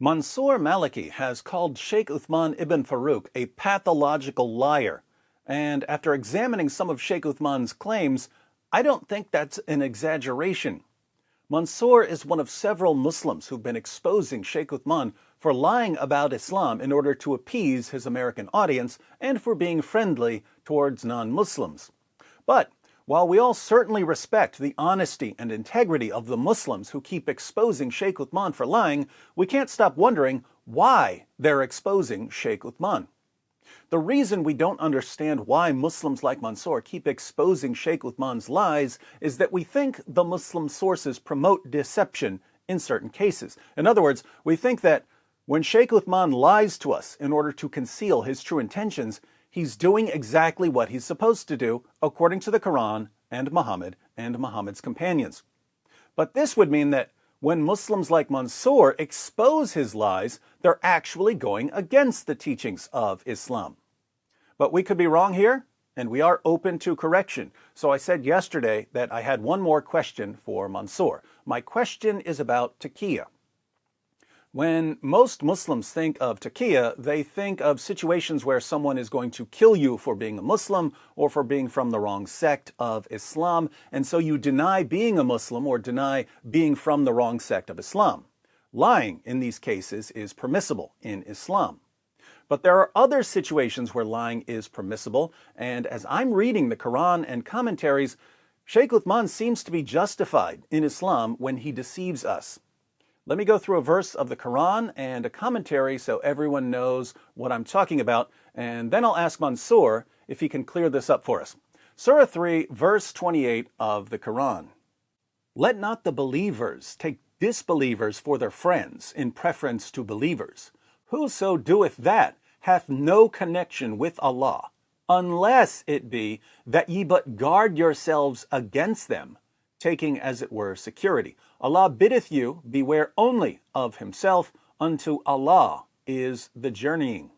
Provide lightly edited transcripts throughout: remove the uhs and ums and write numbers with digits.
Mansour Maliki has called Sheikh Uthman ibn Farouk a pathological liar, and after examining some of Sheikh Uthman's claims, I don't think that's an exaggeration. Mansour is one of several Muslims who've been exposing Sheikh Uthman for lying about Islam in order to appease his American audience and for being friendly towards non-Muslims. But while we all certainly respect the honesty and integrity of the Muslims who keep exposing Sheikh Uthman for lying, we can't stop wondering why they're exposing Sheikh Uthman. The reason we don't understand why Muslims like Mansour keep exposing Sheikh Uthman's lies is that we think the Muslim sources promote deception in certain cases. In other words, we think that when Sheikh Uthman lies to us in order to conceal his true intentions, he's doing exactly what he's supposed to do according to the Quran and Muhammad and Muhammad's companions. But this would mean that when Muslims like Mansour expose his lies, they're actually going against the teachings of Islam. But we could be wrong here, and we are open to correction. So I said yesterday that I had one more question for Mansour. My question is about Taqiyya. When most Muslims think of Taqiyya, they think of situations where someone is going to kill you for being a Muslim or for being from the wrong sect of Islam, and so you deny being a Muslim or deny being from the wrong sect of Islam. Lying in these cases is permissible in Islam. But there are other situations where lying is permissible, and as I'm reading the Quran and commentaries, Sheikh Uthman seems to be justified in Islam when he deceives us. Let me go through a verse of the Quran and a commentary so everyone knows what I'm talking about, and then I'll ask Mansour if he can clear this up for us. Surah 3, verse 28 of the Quran. Let not the believers take disbelievers for their friends in preference to believers. Whoso doeth that hath no connection with Allah, unless it be that ye but guard yourselves against them, taking as it were security. Allah biddeth you beware only of himself, unto Allah is the journeying.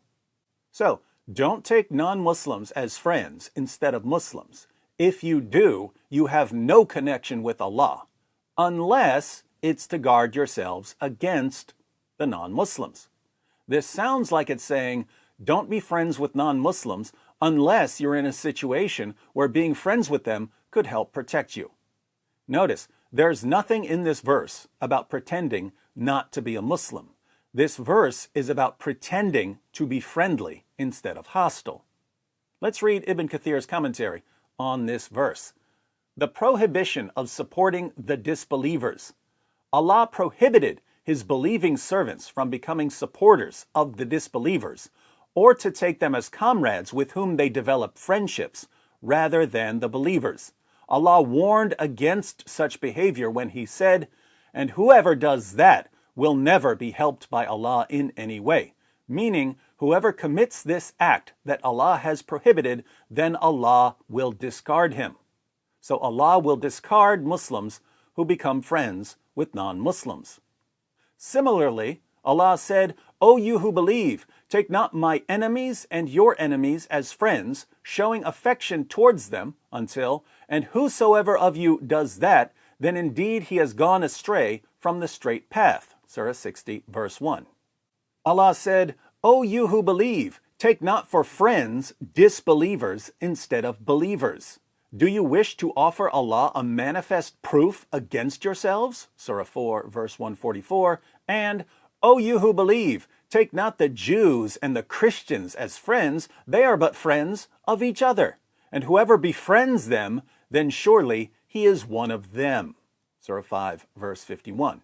So, don't take non-Muslims as friends instead of Muslims. If you do, you have no connection with Allah, unless it's to guard yourselves against the non-Muslims. This sounds like it's saying, don't be friends with non-Muslims unless you're in a situation where being friends with them could help protect you. Notice, there's nothing in this verse about pretending not to be a Muslim. This verse is about pretending to be friendly instead of hostile. Let's read Ibn Kathir's commentary on this verse. The prohibition of supporting the disbelievers. Allah prohibited his believing servants from becoming supporters of the disbelievers, or to take them as comrades with whom they develop friendships, rather than the believers. Allah warned against such behavior when he said, and whoever does that will never be helped by Allah in any way, meaning whoever commits this act that Allah has prohibited, then Allah will discard him. So Allah will discard Muslims who become friends with non-Muslims. Similarly, Allah said, O you who believe, take not my enemies and your enemies as friends, showing affection towards them, until, and whosoever of you does that, then indeed he has gone astray from the straight path. Surah 60, verse 1. Allah said, O you who believe, take not for friends disbelievers instead of believers. Do you wish to offer Allah a manifest proof against yourselves? Surah 4, verse 144. And, O you who believe, take not the Jews and the Christians as friends, they are but friends of each other. And whoever befriends them, then surely he is one of them. Surah 5, verse 51.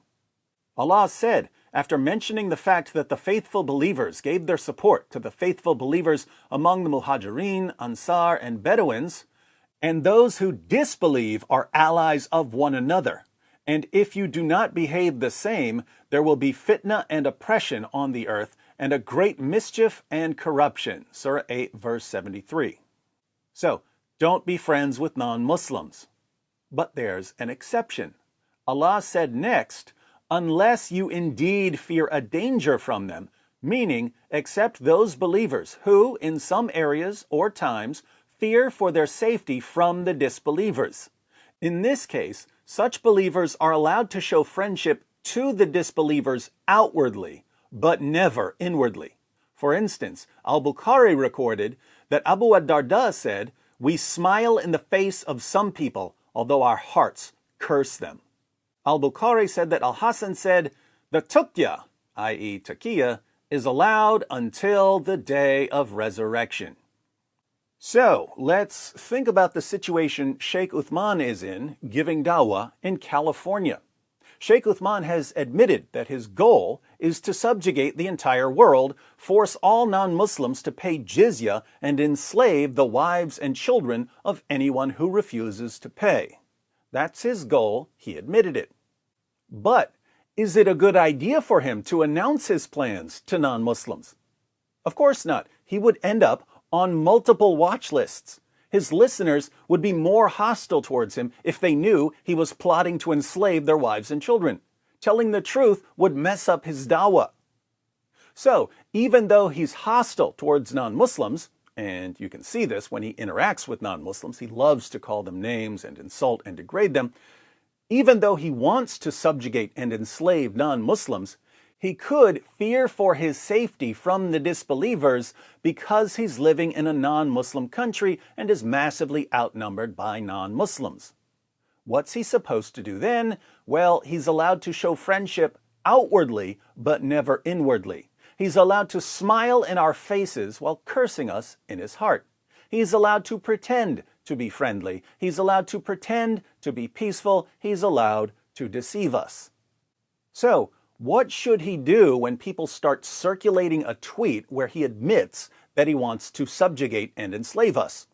Allah said, after mentioning the fact that the faithful believers gave their support to the faithful believers among the Muhajirin, Ansar, and Bedouins, and those who disbelieve are allies of one another. And if you do not behave the same, there will be fitna and oppression on the earth, and a great mischief and corruption. Surah 8, verse 73. So, don't be friends with non-Muslims. But there's an exception. Allah said next, unless you indeed fear a danger from them, meaning except those believers who, in some areas or times, fear for their safety from the disbelievers. In this case, such believers are allowed to show friendship to the disbelievers outwardly, but never inwardly. For instance, al-Bukhari recorded that Abu ad-Darda said, "We smile in the face of some people, although our hearts curse them." Al-Bukhari said that Al-Hasan said, "The Taqiyya, i.e. Taqiyya, is allowed until the day of resurrection." So, let's think about the situation Sheikh Uthman is in, giving dawah in California. Sheikh Uthman has admitted that his goal is to subjugate the entire world, force all non-Muslims to pay jizya, and enslave the wives and children of anyone who refuses to pay. That's his goal, he admitted it. But is it a good idea for him to announce his plans to non-Muslims? Of course not. He would end up on multiple watch lists. His listeners would be more hostile towards him if they knew he was plotting to enslave their wives and children. Telling the truth would mess up his dawah. So, even though he's hostile towards non-Muslims, and you can see this when he interacts with non-Muslims, he loves to call them names and insult and degrade them. Even though he wants to subjugate and enslave non-Muslims, he could fear for his safety from the disbelievers because he's living in a non-Muslim country and is massively outnumbered by non-Muslims. What's he supposed to do then? Well, he's allowed to show friendship outwardly, but never inwardly. He's allowed to smile in our faces while cursing us in his heart. He's allowed to pretend to be friendly. He's allowed to pretend to be peaceful. He's allowed to deceive us. So, what should he do when people start circulating a tweet where he admits that he wants to subjugate and enslave us?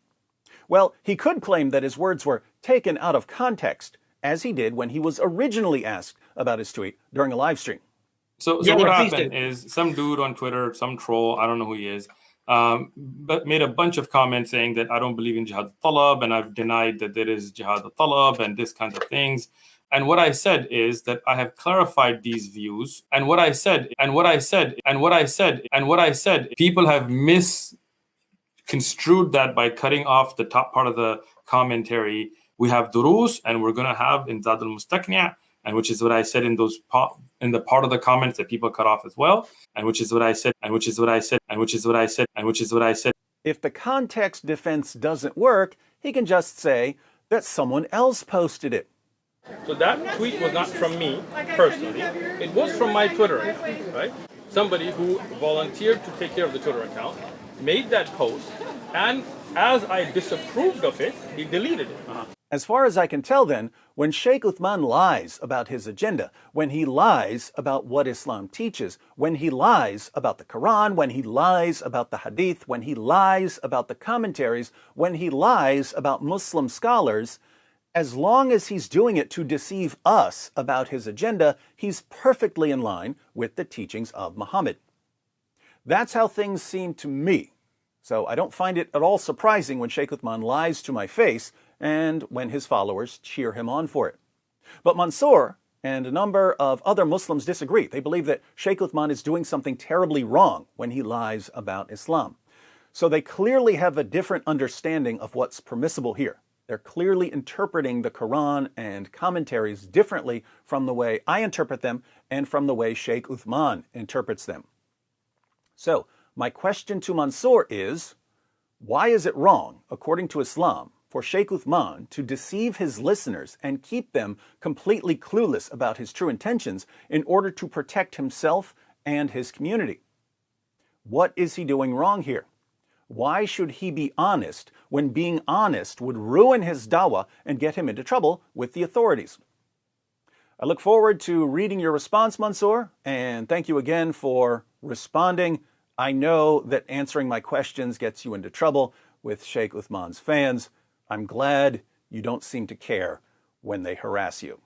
Well, he could claim that his words were taken out of context, as he did when he was originally asked about his tweet during a live stream. So what happened is some dude on Twitter, some troll, I don't know who he is, but made a bunch of comments saying that I don't believe in jihad al-talab and I've denied that there is jihad al-talab and this kind of things. And what I said is that I have clarified these views. And what I said, people have misconstrued that by cutting off the top part of the commentary. We have durus, and we're going to have in Zad al-Mustaqni', and which is what I said in the part of the comments that people cut off as well, and which is what I said. If the context defense doesn't work, he can just say that someone else posted it. So that tweet was not from me personally. It was from my Twitter account, right? Somebody who volunteered to take care of the Twitter account made that post, and as I disapproved of it, he deleted it. As far as I can tell then, when Sheikh Uthman lies about his agenda, when he lies about what Islam teaches, when he lies about the Quran, when he lies about the Hadith, when he lies about the commentaries, when he lies about Muslim scholars, as long as he's doing it to deceive us about his agenda, he's perfectly in line with the teachings of Muhammad. That's how things seem to me. So I don't find it at all surprising when Sheikh Uthman lies to my face and when his followers cheer him on for it. But Mansour and a number of other Muslims disagree. They believe that Sheikh Uthman is doing something terribly wrong when he lies about Islam. So they clearly have a different understanding of what's permissible here. They're clearly interpreting the Quran and commentaries differently from the way I interpret them and from the way Sheikh Uthman interprets them. So, my question to Mansour is, why is it wrong, according to Islam, for Sheikh Uthman to deceive his listeners and keep them completely clueless about his true intentions in order to protect himself and his community? What is he doing wrong here? Why should he be honest when being honest would ruin his dawah and get him into trouble with the authorities? I look forward to reading your response, Mansour, and thank you again for responding. I know that answering my questions gets you into trouble with Sheikh Uthman's fans. I'm glad you don't seem to care when they harass you.